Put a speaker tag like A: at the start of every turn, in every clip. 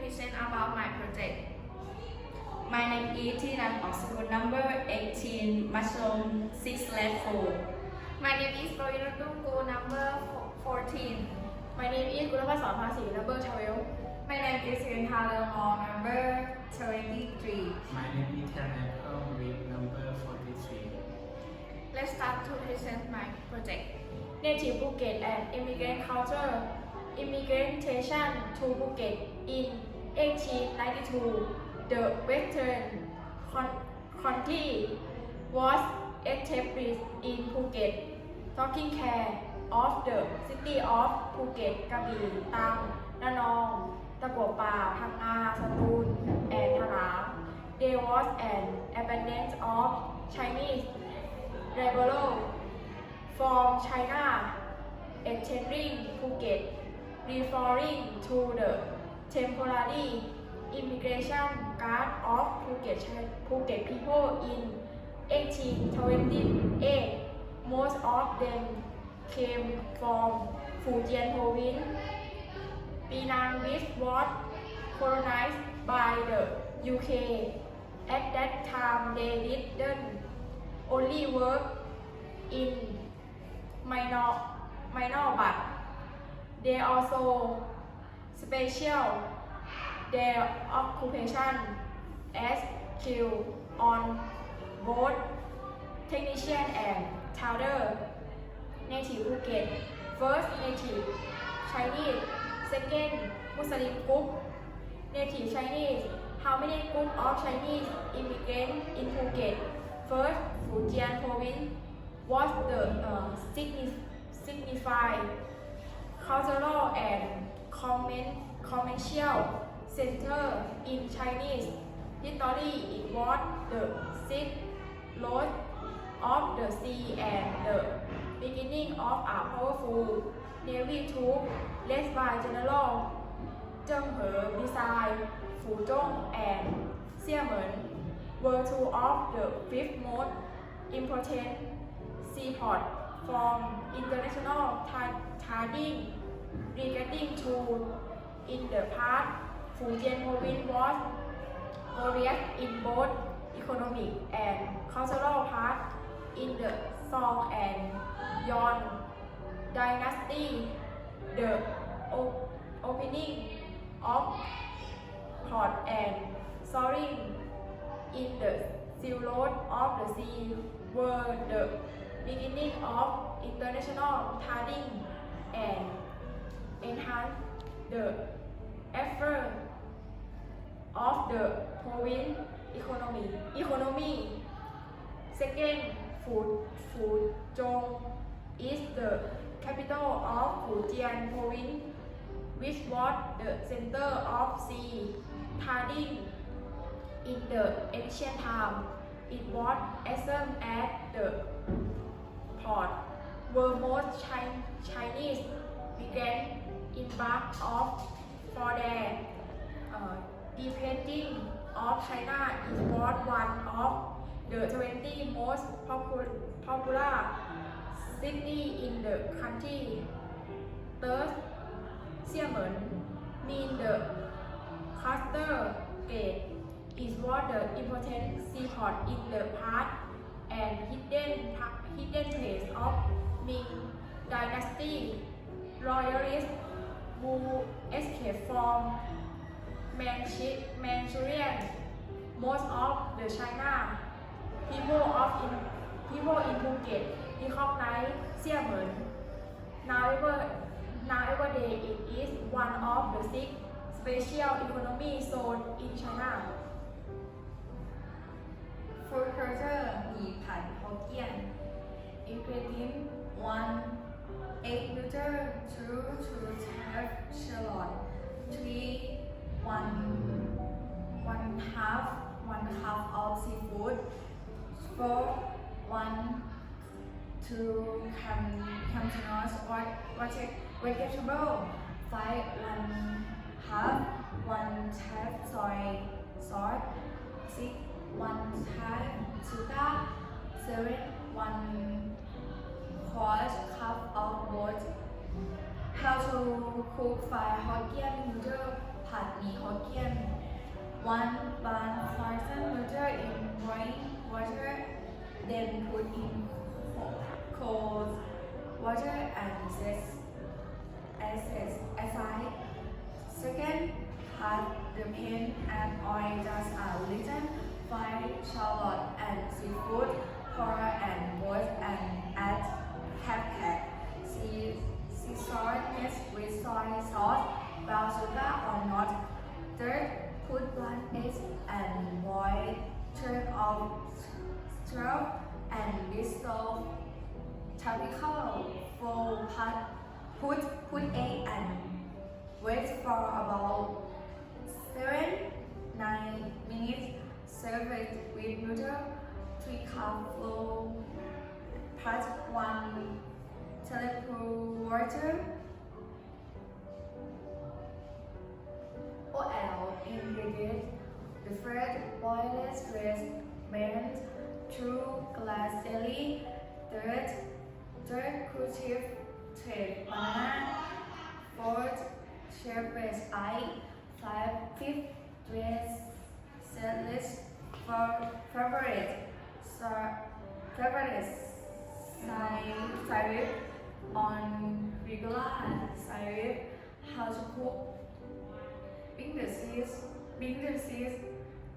A: present about my project.
B: My name is Teeranai Ongsakul, number 18, mushroom 6/4.
A: My name is Paweenuch Tungku, number 14.
C: My name is Gunlapadsorn Phasee, number 12.
D: My name is Sirintra Ruengrong, number 23.
E: My name is Teeranai Permwit, number 43.
A: Let's start to present my project.
C: Native Phuket and Immigrant Culture. Immigration to Phuket in 1892. The Western country was established in Phuket, taking care of the city of Phuket, Krabi, Tam, Ranong, Takoppa, Phang Nga, Satun, and Tharam. There was an abundance of Chinese laborers from China entering Phuket, referring to the temporary immigration guard of Phuket people in 1828. Most of them came from Fujian province, Penang, which was colonized by the UK. At that time, they didn't only work in minor but they also special their occupation as skilled on both technician and trader. Native Phuket. First, native Chinese. Second, Muslim group. Native Chinese. How many group of Chinese immigrants in Phuket? First, Fujian province was the signified cultural and commercial center in Chinese history. It was the sixth lord of the sea and the beginning of a powerful navy too, led by General Zheng He. Besides, Fuzhou and Xiamen were two of the fifth most important seaport from international trading. Regarding to in the past, Fujian province was glorious in both economic and cultural part. In the Song and Yuan dynasty, the opening of port and soaring in the Silk Road of the Sea were the beginning of international trading and enhance the effort of the province economy. Second, Fuzhou is the capital of Fujian province, which was the center of sea trading in the ancient time. It was assumed at the port where most Chinese began embarked for their depending of China. It was one of the 20 most popular cities in the country. Third, Xiamen means the cluster gate. It was the important seaport in the past and hidden place of Ming dynasty royalists who escaped from Manchuria. Most of the China people in Phuket recognize Xiamen. Nowadays it is one of the 6 special economic zones in China.
D: Food culture มีผัดฮกเกี้ยน Ingredient 1 egg butter 2 to have shallot 3 1 half 1 cup of seafood 4 1 2 cantinones vegetable 5 1 half 1 tab soy sauce 6 1 tab sugar 7 1 quarter cup of water. How to cook fried Hokkien noodle ผัดหมี่ฮกเกี้ยน 1 bun frozen noodle in boiling water, then put in cold water and set aside. Second, cut the pan and oil just a little fried shallot and seafood, pour and boil and add pack. Season next with soy sauce, brown sugar or not. Third, put black eggs and boiled chunk of syrup and dissolve typical full pot. Put egg and wait for about 7-9 minutes. Serve it with noodle, 3 cups flour, plus 1 tablespoon water. OL ingredients: the first boiled rice meant 2 glass jelly, third cultured banana, fourth sherbet ice, fifth dress salad for favorite syrup on regular syrup. How to cook? Being the seeds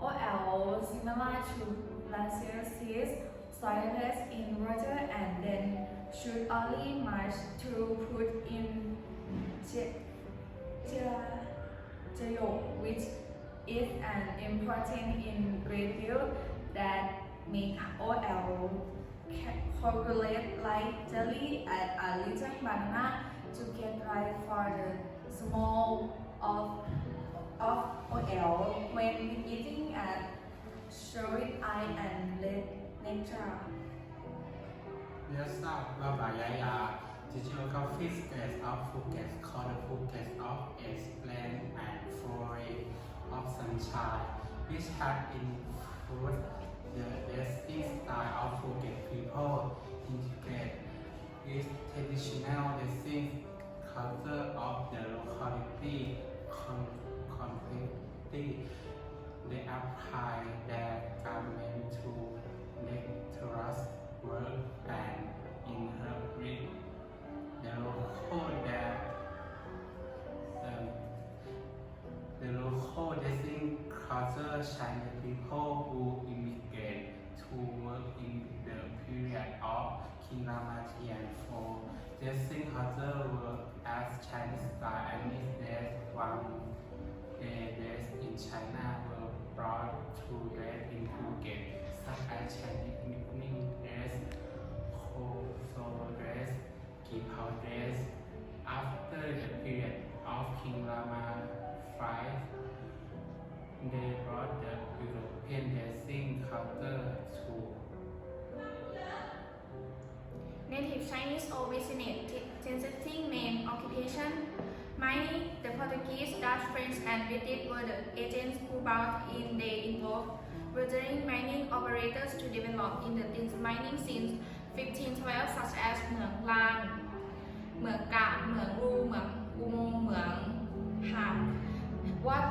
D: OL similar to basil seeds, soiled in water and then should only mash to put in jayo, which is an important ingredient that make OL coagulate like jelly. Add a little banana to get dry for the small of OL when eating at show it eye and let nature.
E: เนื้อทราบว่าบายายา The geographic state of Phuket called the Phuket of Excellence and Flora of Sunshine, which has influenced the dressing style of Phuket people, integrate with traditional dressing culture of the locality completely. They apply their garment to lecturers work and inherit the local dressing culture. Chinese people who immigrate to work in the period of King Ramatian for dressing culture work as Chinese style and dress one day dress in China were brought to dress in Phuket, such as Chinese evening dress, Koso dress, Kipao dress. After the period of King Rama V, they brought the European dressing culture to
A: Native Chinese or visiting main occupation. Mining, the Portuguese, Dutch, French, and British were the agents who brought in they involved veteran mining operators to develop in the mining since 1512, such as Mueang Lang, Mueang Ka, Mueang Ru, Mueang Umong, Mueang Hap. What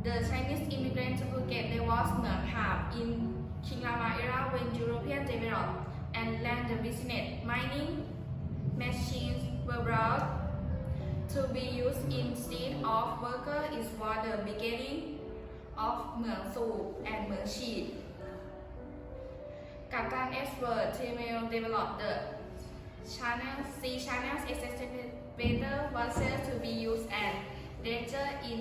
A: the Chinese immigrant to Phuket, there was Mueang Hap in King Rama era when Europeans developed and land the business. Mining machines were brought to be used instead of worker is for the beginning of Mueang Su and Mueang Chi. Captain Edward Teeranai developed the sea channels excavator vessels to be used as dredger in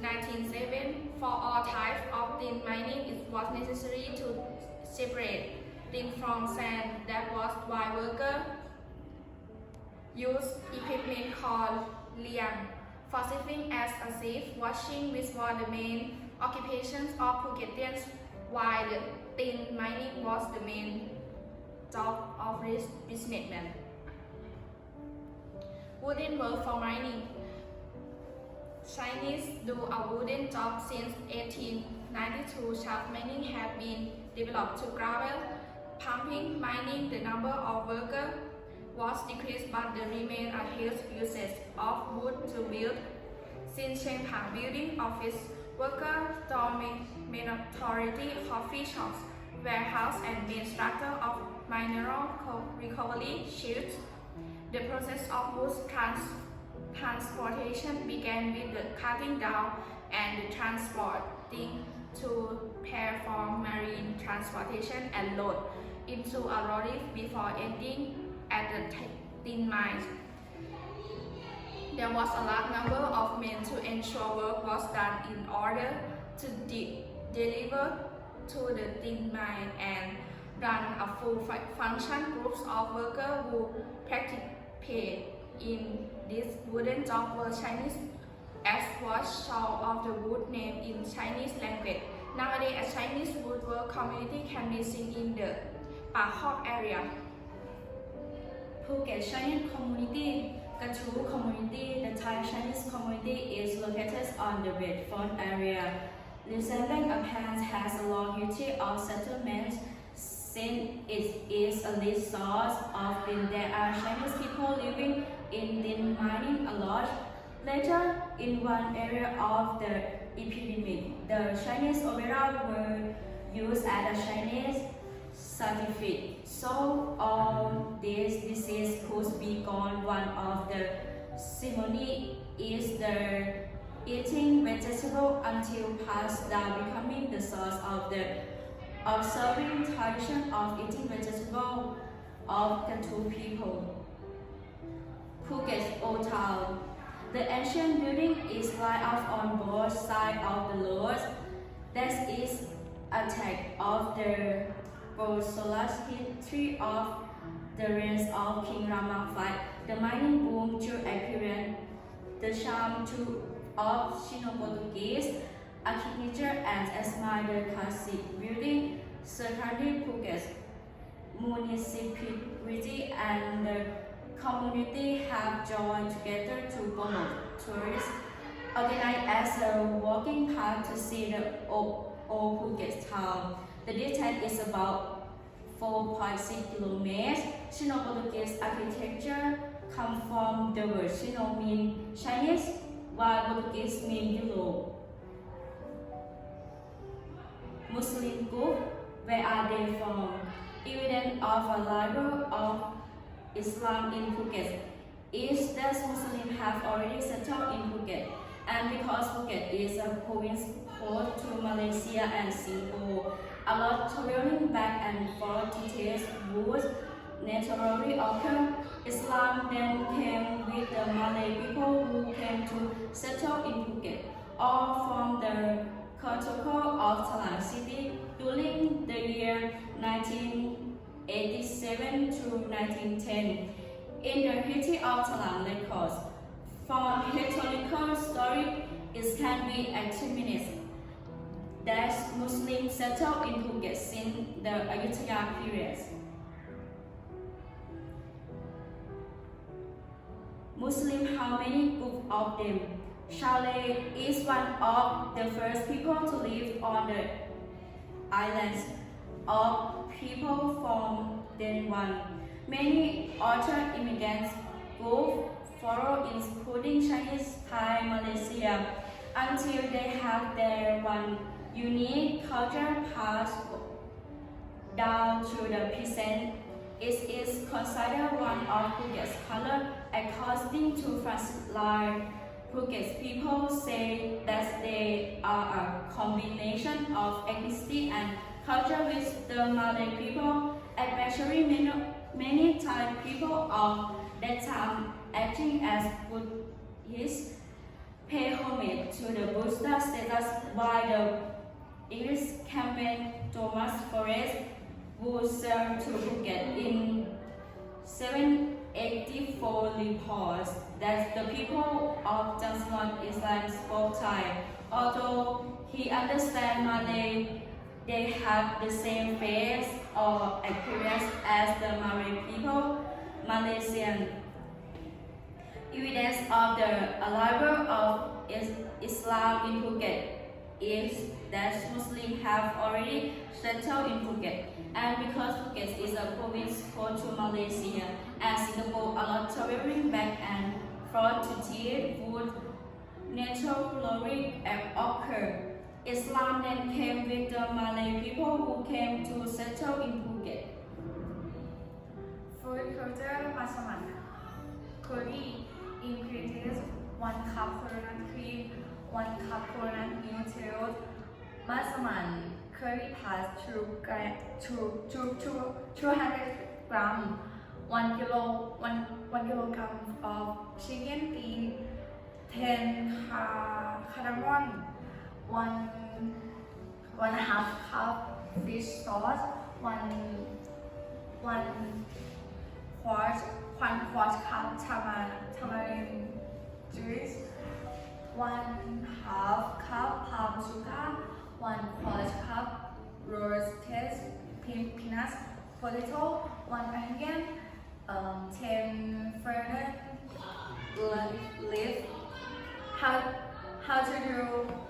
A: 1907. For all types of tin mining, it was necessary to separate tin from sand. That was why workers used equipment called liang for serving as a safe washing, which was the main occupations of Phuketians, while the tin mining was the main job of rich businessmen. Wooden work for mining. Chinese do a wooden job since 1892. Shaft mining have been developed to gravel pumping mining. The number of workers was decreased, but there remained a huge usage of wood to build Since Cheng Pang building office, worker dormant minority coffee shops, warehouse and main structure of mineral recovery shields. The process of goods transportation began with the cutting down and the transporting to prepare for marine transportation and load into a lorry before ending at the tin mines. There was a large number of men to ensure work was done in order to deliver to the tin mine and run a full function groups of workers who participate in this wooden job were Chinese, as was shown of the wood name in Chinese language. Nowadays, a Chinese woodwork community can be seen in the Paweenuch area.
B: Phuket Chinese community, Katu community, the Thai Chinese community is located on the red front area. Resembling a plant has a long history of settlement since it is a lead source of tin. There are Chinese people living in tin mining a lot. Later, in one area of the epidemic, the Chinese opera were used as a Chinese certificate. So all this disease could be gone. One of the ceremony is the eating vegetable until passed down, becoming the source of the observing tradition of eating vegetable of the two people. Phuket Old Town. The ancient building is lined up on both sides of the road. That is a tag of the Gosolas history of the reign of King Rama V. The mining boom to experience the charm of Sino-Portuguese architecture and admire the classic building surrounding Phuket. Municipality and the community have joined together to promote tourists, organized as a walking path to see the old Phuket town. The distance is about 4.6 kilometers. Sino-Portuguese architecture comes from the word Sino means Chinese, while Portuguese means Europe. Muslim group, where are they from? Evidence of a arrival of Islam in Phuket is that Muslims have already settled in Phuket, and because Phuket is a province close to Malaysia and Singapore, a lot of traveling back and forth to taste would naturally occur. Islam then came with the Malay people who came to settle in Phuket, all from the protocol of Thailand city during the year 1987 to 1910. In the history of Thailand records, from historical story, it can be determined that Muslims settled in Phuket since the Ayutthaya period. Muslim, how many groups of them? Malay is one of the first people to live on the islands of people from then one. Many other immigrants groups follow, including Chinese, Thai, Malaysia, until they have their one unique culture passed down to the present. It is considered one of Phuket's color. According to Francis Lai, Phuket's people say that they are a combination of ethnicity and culture with the Malay people, especially many Thai people of that time acting as Buddhists, pay homage to the Buddha status, while the English campaign Thomas Forrest would sail to Phuket in 784 reports that the people of Jansan Island spoke Thai. Although he understands Malay, they have the same face or appearance as the Malay people, Malaysian. Evidence of the arrival of Islam in Phuket is that Muslims have already settled in Phuket, and because Phuket is a province close to Malaysia and Singapore, a lot traveling back and forth to tea would naturally Central lyric occurred. Islam then came with the Malay people who came to settle in Phuket.
D: Food culture Masaman. Curry ingredients 1 cup coconut cream, 1 cup coconut milk chilled. Masaman curry paste 200 gram, 1 kilogram of chicken bean, 10 cardamom, 1.5 cup fish sauce, 1 quart cup tamarind juice, 1/2 cup palm sugar, 1/4 cup roasted peanuts, potato, 1 onion, 10 fennel leaf. How to do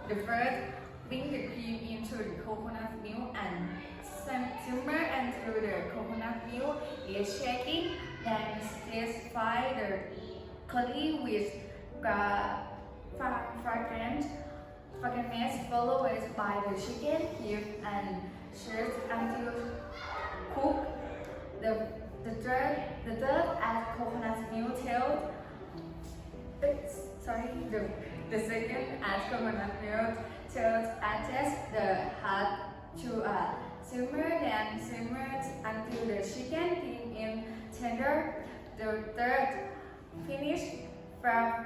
D: the first? Bring the cream into the coconut milk and simmer until the coconut milk is shaking. Then fry the curry with fragrance followed by the chicken cube and stir until cooked. The third add coconut milk till. The second add coconut milk till adjust the heat to a simmer, then simmer until the chicken is tender. The third finish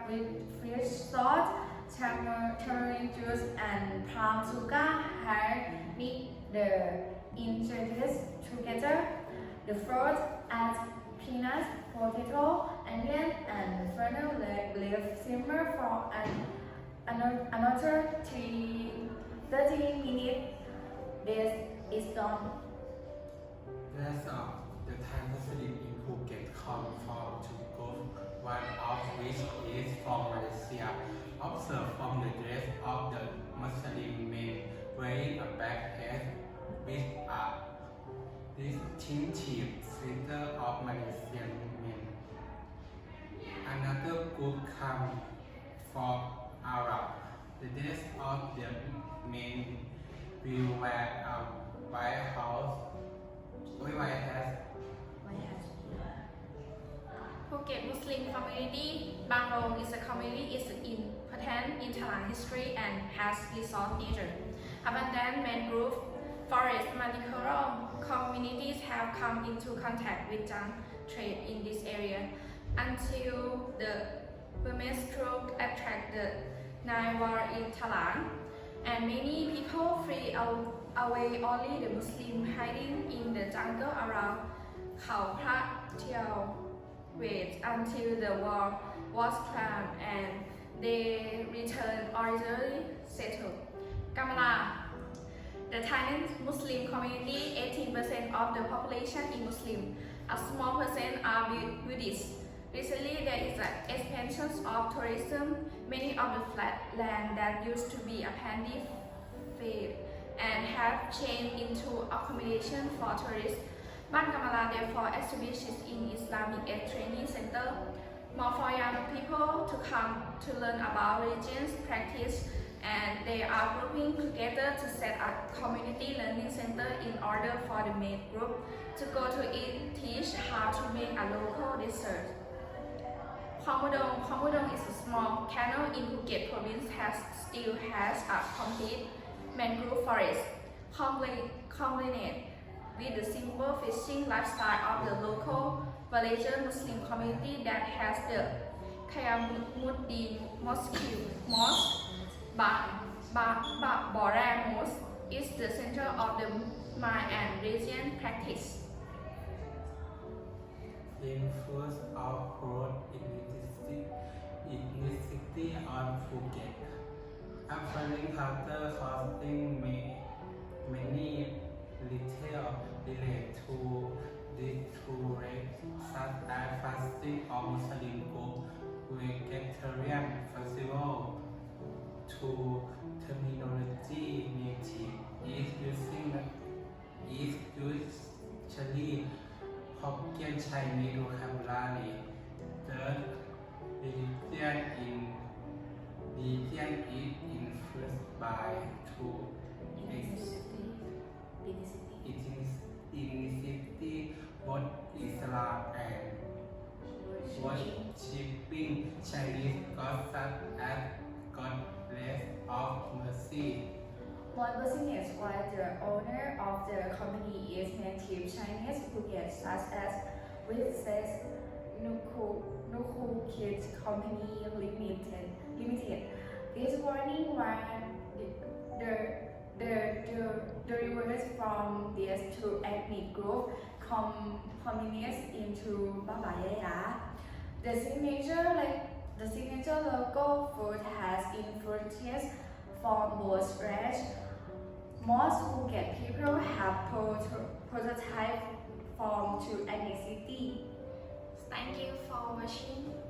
D: with fish sauce, tamarind juice, and palm sugar. Mix the ingredients together. The fourth add peanuts, potato, onion, and fennel leaf. Simmer for another 30 minutes. This is done.
E: That's all. The Thai Muslim in Phuket come from two groups, one of which is from Malaysia. Observe from the dress of the Muslim men wearing a black hat with a distinctive feature of Malaysian men. Another group comes from Arab. The dress of the men will wear a white hat.
A: Phuket Muslim community, Bangrong is a community is important in Thailand history and has resource nature. Abundant mangrove forest, multicultural communities have come into contact with junk trade in this area until the Burmese troops attacked the Nile War in Thailand, and many people flee away. Only the Muslim hiding in the jungle around Khao Prat Tiao wait until the war was calm and they returned originally settled. Kamala. The Thailand Muslim community, 18% of the population is Muslim. A small percent are Buddhist. Recently, there is an expansion of tourism. Many of the flat land that used to be abandoned failed and have changed into accommodation for tourists. Ban Kamala therefore established an Islamic training center, more for young people to come to learn about religious practice, and they are grouping together to set up community learning center in order for the main group to go to teach how to make a local dessert. Paweenuch is a small canal in Phuket province still has a complete mangrove forest, combined with the simple fishing lifestyle of the local villager Muslim community that has the Khayamuddin Mosque. Borang Mosque is the center of the Mai and religion practice.
E: Influence of growth ethnicity on Phuket. Upcoming culture causing many little relate to the two races such as fasting of Muslim group, vegetarian festival, to terminology native is usually Hokkien Chinese vocabulary. Third, religion in religion is influenced by two ethnicity, both Islam and worshipping Chinese gods such as goddess of mercy.
D: One person is why the owner of the company is native Chinese Phuket, such as Race&Ethnicity Kids Company Limited. This warning warned the reverse from these two ethnic groups communists into Baba Yaya. The signature logo food has influences from both race. Most Phuket people have prototype form to ethnicity.
A: Thank you for watching.